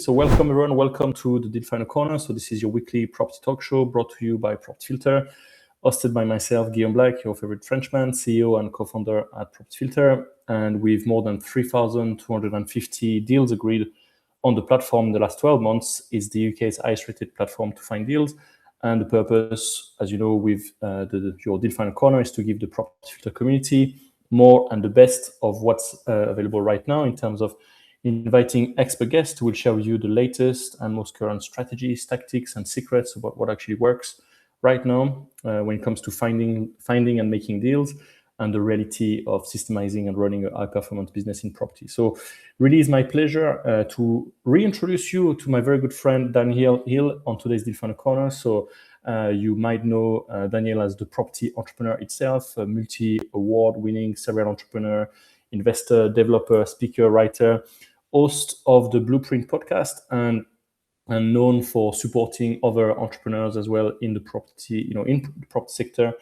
So welcome everyone, welcome to the Deal Finder Corner. So this is your weekly property talk show brought to you by Property Filter, hosted by myself, Guillaume Black, your favorite Frenchman, CEO and co-founder at Property Filter. And with more than 3,250 deals agreed on the platform in the last 12 months, it's the UK's highest rated platform to find deals. And the purpose, as you know, with your Deal Finder Corner is to give the Property Filter community more and the best of what's available right now in terms of inviting expert guests who will share with you the latest and most current strategies, tactics, and secrets about what actually works right now when it comes to finding and making deals and the reality of systemizing and running a high-performance business in property. So really it's my pleasure to reintroduce you to my very good friend, Daniel Hill, on today's Deal Finder Corner. So you might know Daniel as the property entrepreneur itself, a multi-award-winning serial entrepreneur, investor, developer, speaker, writer, host of the Blueprint podcast, and known for supporting other entrepreneurs as well in the property, in the property sector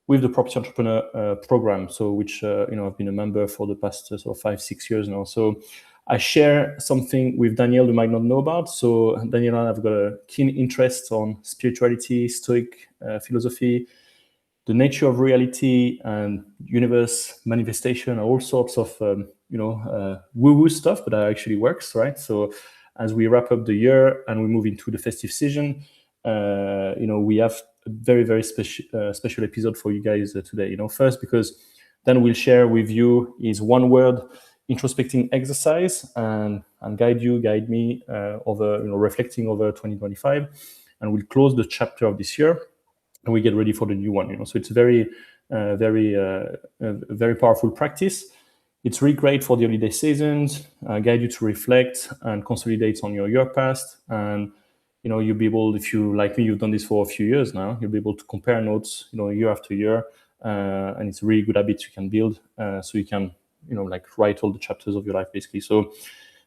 with the Property Entrepreneur program. So which I've been a member for the past sort of 5-6 years now. So I share something with Daniel you might not know about. So Daniel and I have got a keen interest on spirituality, Stoic philosophy, the nature of reality and universe manifestation, all sorts of woo-woo stuff, but that actually works, right? So as we wrap up the year and we move into the festive season, we have a very, very special episode for you guys today. First because then we'll share with you his one-word introspecting exercise and guide me over reflecting over 2025, and we'll close the chapter of this year and we get ready for the new one. So it's a very powerful practice. It's really great for the holiday seasons, guide you to reflect and consolidate on your year past. And, you'll be able, if you, like me, you've done this for a few years now, you'll be able to compare notes, year after year. And it's a really good habit you can build. So you can, write all the chapters of your life, basically. So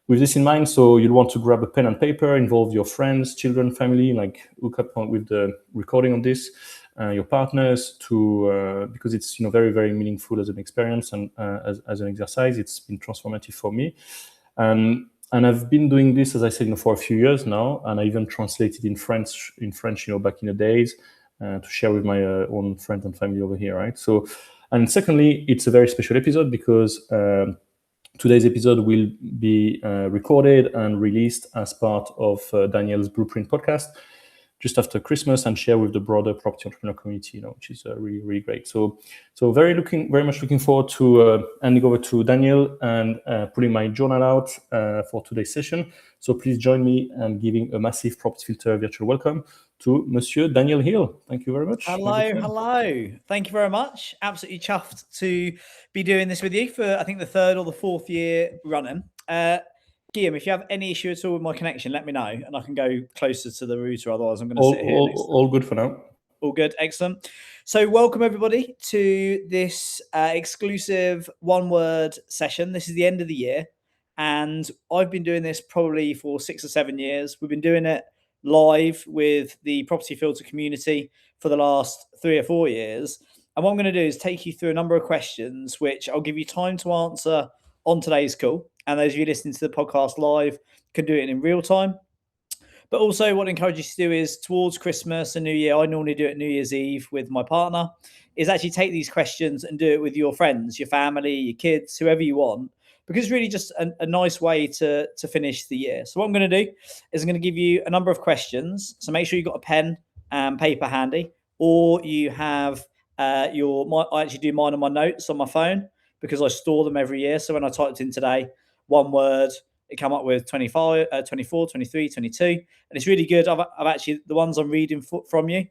with this in mind, so you'll want to grab a pen and paper, involve your friends, children, family, hook up with the recording of this, your partners, because it's very, very meaningful as an experience and as an exercise. It's been transformative for me, and I've been doing this, as I said, for a few years now, and I even translated in French, back in the days to share with my own friends and family over here, right? So, and secondly, it's a very special episode because today's episode will be recorded and released as part of Daniel's Blueprint podcast just after Christmas and share with the broader property entrepreneur community, which is really, really great. So very much looking forward to handing over to Daniel and pulling my journal out for today's session. So please join me in giving a massive Property Filter virtual welcome to Monsieur Daniel Hill. Thank you very much. Hello. Thank you very much. Absolutely chuffed to be doing this with you for, I think, the third or the fourth year running. Guillaume, if you have any issue at all with my connection, let me know and I can go closer to the router. Otherwise, I'm going to sit here. All good for now. All good. Excellent. So welcome everybody to this exclusive one-word session. This is the end of the year. And I've been doing this probably for 6 or 7 years. We've been doing it live with the Property Filter community for the last 3 or 4 years. And what I'm going to do is take you through a number of questions, which I'll give you time to answer on today's call. And those of you listening to the podcast live can do it in real time. But also what I encourage you to do is towards Christmas and New Year, I normally do it New Year's Eve with my partner, is actually take these questions and do it with your friends, your family, your kids, whoever you want, because it's really just a nice way to finish the year. So what I'm going to do is I'm going to give you a number of questions. So make sure you've got a pen and paper handy, or you have I actually do mine on my notes on my phone because I store them every year. So when I typed in today, one word, it came up with 25, 24, 23, 22. And it's really good. I've actually, the ones I'm reading from you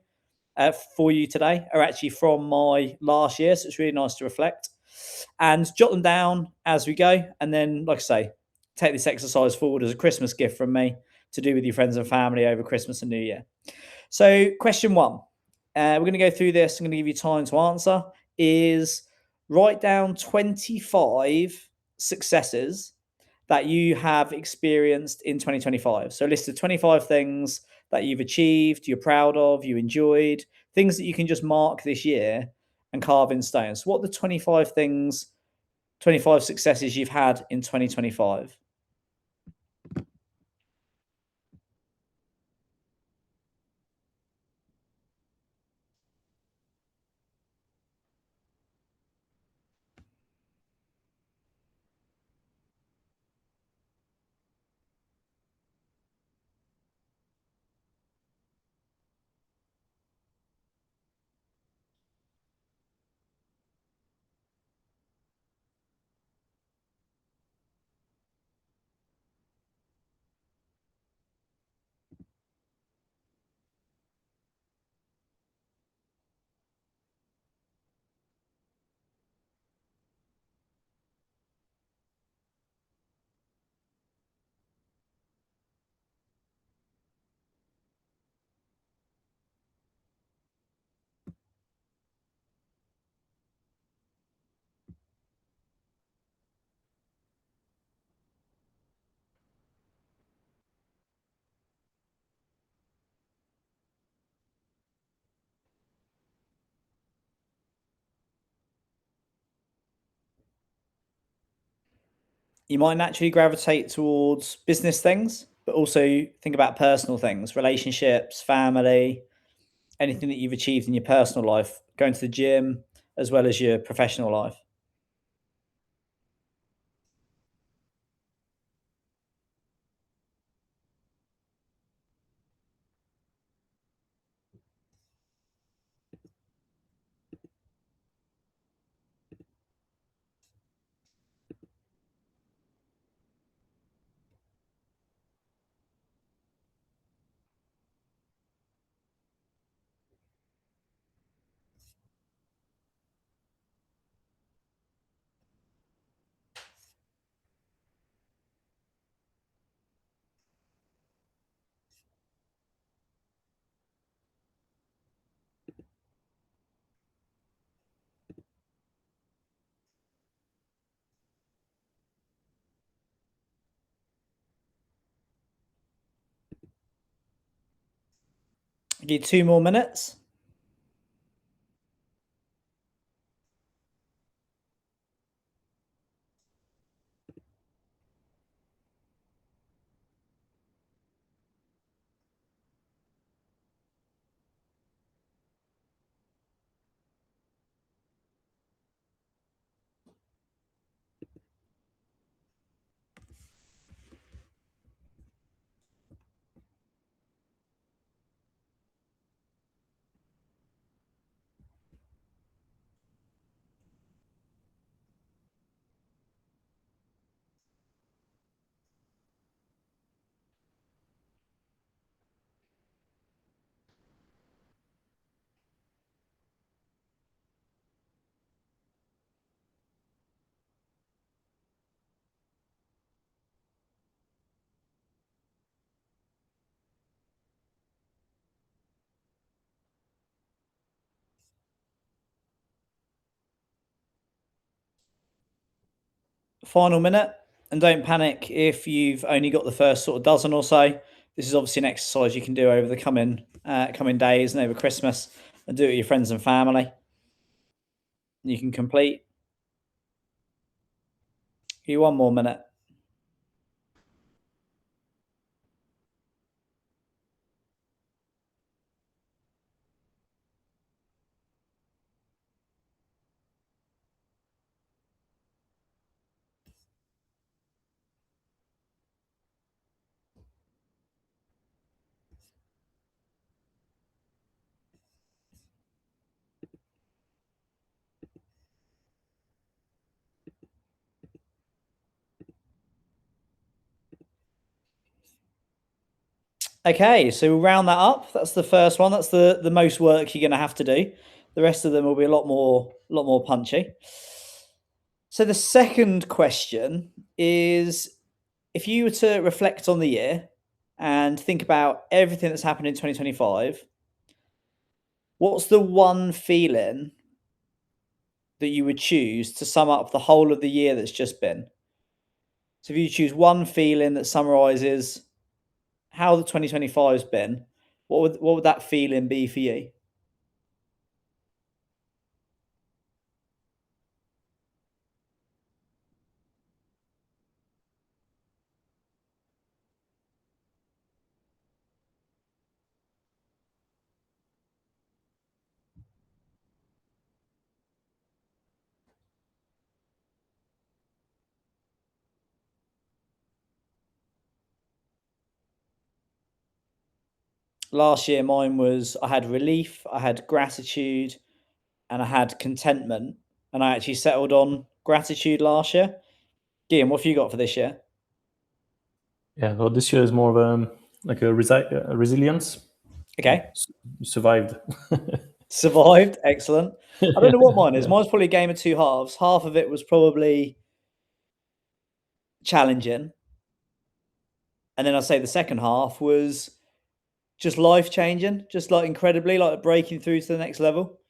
for you today are actually from my last year. So it's really nice to reflect and jot them down as we go. And then, like I say, take this exercise forward as a Christmas gift from me to do with your friends and family over Christmas and New Year. So question 1, we're going to go through this. I'm going to give you time to answer, is write down 25 successes that you have experienced in 2025. So a list of 25 things that you've achieved, you're proud of, you enjoyed, things that you can just mark this year and carve in stone. So what are the 25 successes you've had in 2025? You might naturally gravitate towards business things, but also think about personal things, relationships, family, anything that you've achieved in your personal life, going to the gym, as well as your professional life. I'll give you 2 more minutes. Final minute. And don't panic if you've only got the first sort of dozen or so. This is obviously an exercise you can do over the coming days and over Christmas, and do it with your friends and family. You can complete. Give you 1 more minute. Okay, so we'll round that up. That's the first one. That's the most work you're going to have to do. The rest of them will be a lot more punchy. So the second question is, if you were to reflect on the year and think about everything that's happened in 2025, what's the one feeling that you would choose to sum up the whole of the year that's just been? So if you choose one feeling that summarizes how the 2025 has been, what would that feeling be for you? Last year, mine was I had relief, I had gratitude, and I had contentment. And I actually settled on gratitude last year. Guillaume, what have you got for this year? Yeah, well, this year is more of like a resilience. Okay. Survived. Survived. Excellent. I don't know what mine is. Yeah. Mine's probably a game of two halves. Half of it was probably challenging. And then I'd say the second half was just life changing, just like incredibly, like breaking through to the next level.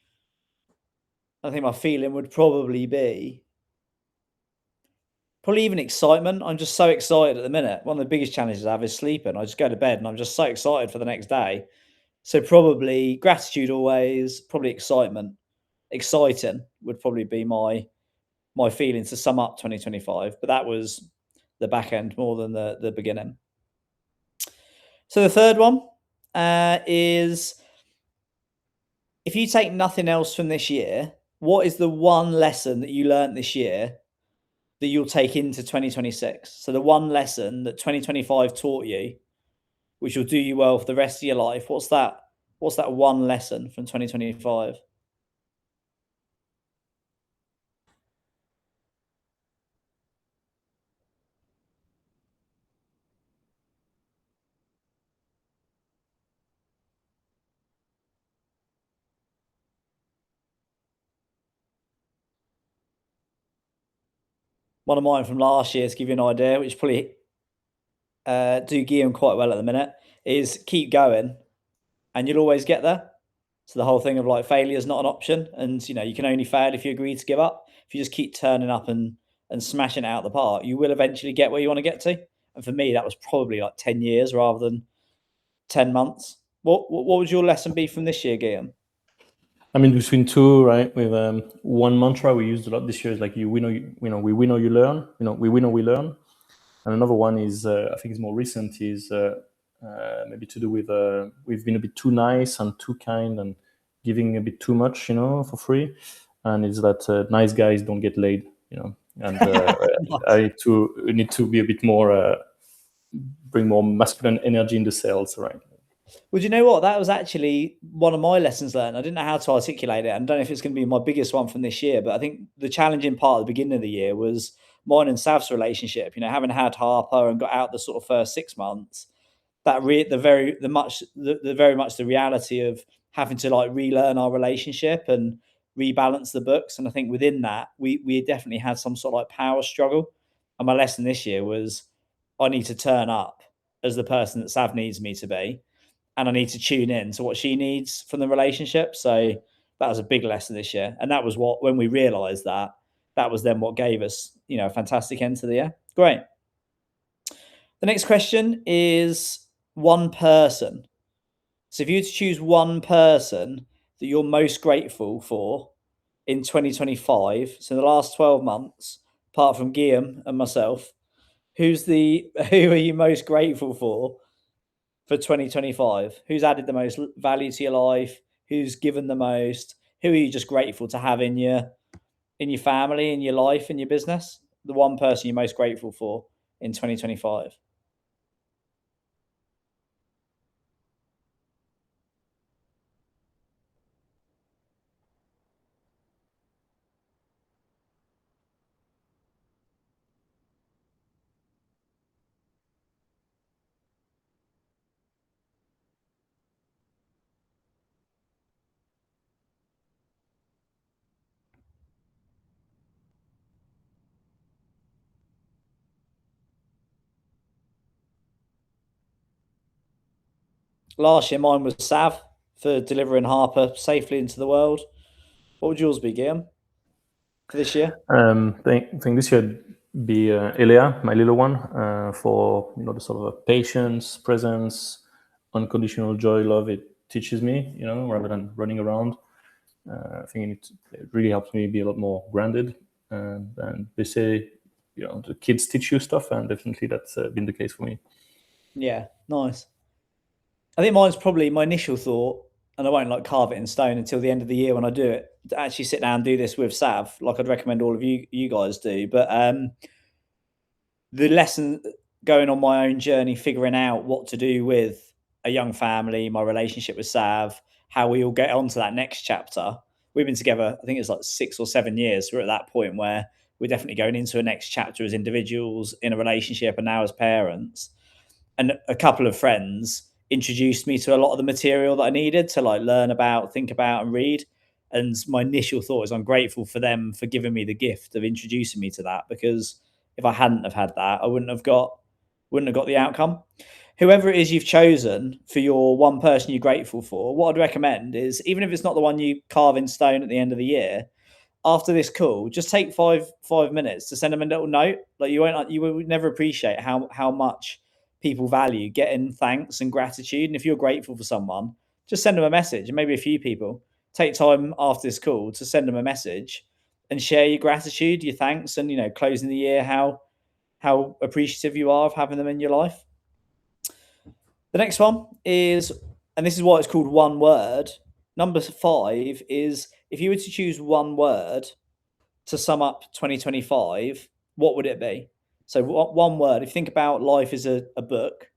I think my feeling would probably be probably even excitement. I'm just so excited at the minute. One of the biggest challenges I have is sleeping. I just go to bed and I'm just so excited for the next day. So probably gratitude always, probably excitement. Exciting would probably be my feeling to sum up 2025. But that was the back end more than the beginning. So the third one is, if you take nothing else from this year, what is the one lesson that you learned this year that you'll take into 2026? So the one lesson that 2025 taught you, which will do you well for the rest of your life. What's that one lesson from 2025? One of mine from last year, to give you an idea, which probably do Guillaume quite well at the minute, is keep going and you'll always get there. So the whole thing of like failure is not an option, and you can only fail if you agree to give up. If you just keep turning up and smashing it out the park, you will eventually get where you want to get to. And for me, that was probably like 10 years rather than 10 months. What would your lesson be from this year, Guillaume? I mean, between two, right? With one mantra we used a lot this year is like we win or you learn. We win or we learn. And another one is I think it's more recent, is maybe to do with we've been a bit too nice and too kind and giving a bit too much, for free. And it's that nice guys don't get laid, And I need to be a bit more bring more masculine energy in the sales, right? Well, you know what? That was actually one of my lessons learned. I didn't know how to articulate it. I don't know if it's going to be my biggest one from this year, but I think the challenging part at the beginning of the year was mine and Sav's relationship. Having had Harper and got out the sort of first 6 months, that very much the reality of having to like relearn our relationship and rebalance the books. And I think within that, we definitely had some sort of like power struggle. And my lesson this year was I need to turn up as the person that Sav needs me to be, and I need to tune in to what she needs from the relationship. So that was a big lesson this year. And that was when we realized that was then what gave us, a fantastic end to the year. Great. The next question is one person. So if you were to choose one person that you're most grateful for in 2025, so in the last 12 months, apart from Guillaume and myself, who are you most grateful for 2025? Who's added the most value to your life? Who's given the most? Who are you just grateful to have in your family, in your life, in your business? The one person you're most grateful for in 2025. Last year, mine was Sav for delivering Harper safely into the world. What would yours be, Guillaume, for this year? I think this year be Elia, my little one, for the sort of patience, presence, unconditional joy, love it teaches me, rather than running around. I think it really helps me be a lot more grounded. And they say, the kids teach you stuff, and definitely that's been the case for me. Yeah, nice. I think mine's probably my initial thought, and I won't like carve it in stone until the end of the year when I do it, to actually sit down and do this with Sav, like I'd recommend all of you guys do. But the lesson going on my own journey, figuring out what to do with a young family, my relationship with Sav, how we all get on to that next chapter. We've been together, I think it's like 6 or 7 years. We're at that point where we're definitely going into a next chapter as individuals in a relationship and now as parents. And a couple of friends introduced me to a lot of the material that I needed to like learn about, think about, and read. And my initial thought is I'm grateful for them for giving me the gift of introducing me to that, because if I hadn't have had that, I wouldn't have got the outcome. Whoever it is you've chosen for your one person you're grateful for, what I'd recommend is, even if it's not the one you carve in stone at the end of the year, after this call, just take five minutes to send them a little note. Like you would never appreciate how much people value getting thanks and gratitude. And if you're grateful for someone, just send them a message. And maybe a few people take time after this call to send them a message and share your gratitude, your thanks, and closing the year, how how appreciative you are of having them in your life. The next one is, and this is why it's called one word. Number 5 is, if you were to choose one word to sum up 2025, what would it be? So, one word, if you think about life as a book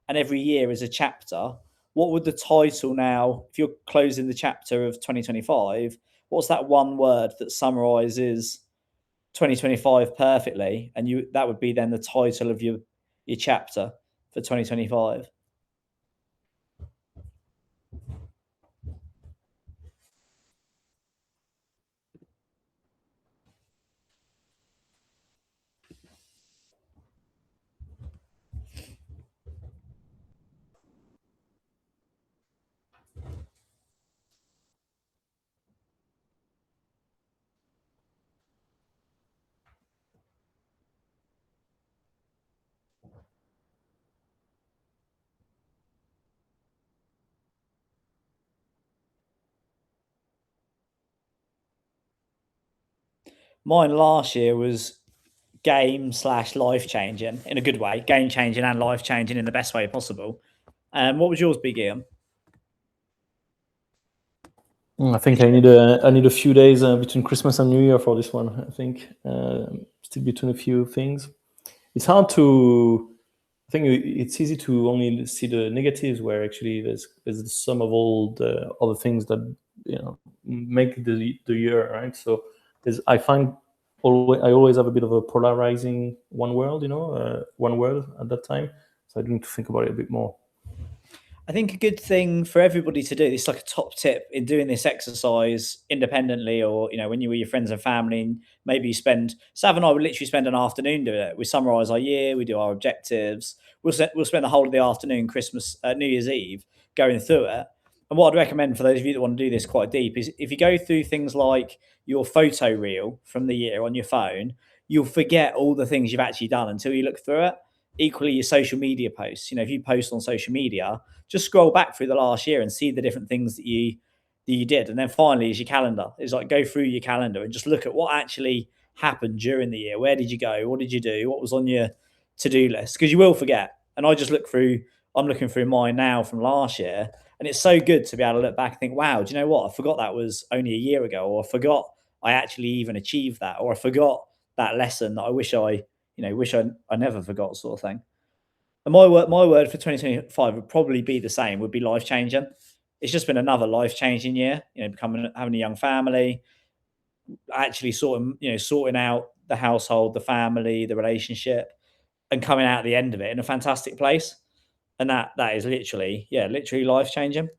and every year is a chapter, what would the title now, if you're closing the chapter of 2025, what's that one word that summarizes 2025 perfectly? And that would be then the title of your chapter for 2025. Mine last year was game/life changing in a good way, game changing and life changing in the best way possible. What would yours be, Guillaume? I think I need a few days between Christmas and New Year for this one. I think still between a few things. It's hard to. I think it's easy to only see the negatives, where actually there's the sum of all the other things that make the year, right. So I find I always have a bit of a polarizing one word at that time. So I need to think about it a bit more. I think a good thing for everybody to do, this is like a top tip in doing this exercise independently, or when you're with your friends and family, and maybe you spend, Sav and I would literally spend an afternoon doing it. We summarize our year, we do our objectives. We'll spend the whole of the afternoon, New Year's Eve, going through it. And what I'd recommend for those of you that want to do this quite deep is, if you go through things like your photo reel from the year on your phone, you'll forget all the things you've actually done until you look through it. Equally, your social media posts. If you post on social media, just scroll back through the last year and see the different things that you did. And then finally is your calendar. It's like, go through your calendar and just look at what actually happened during the year. Where did you go? What did you do? What was on your to-do list? Because you will forget. And I'm looking through mine now from last year. And it's so good to be able to look back and think, wow, do you know what? I forgot that was only a year ago, or I forgot I actually even achieved that, or I forgot that lesson that I wish I never forgot, sort of thing. And my word for 2025 would probably be the same, would be life changing. It's just been another life changing year, having a young family, actually sorting out the household, the family, the relationship, and coming out at the end of it in a fantastic place. And that is literally life changing.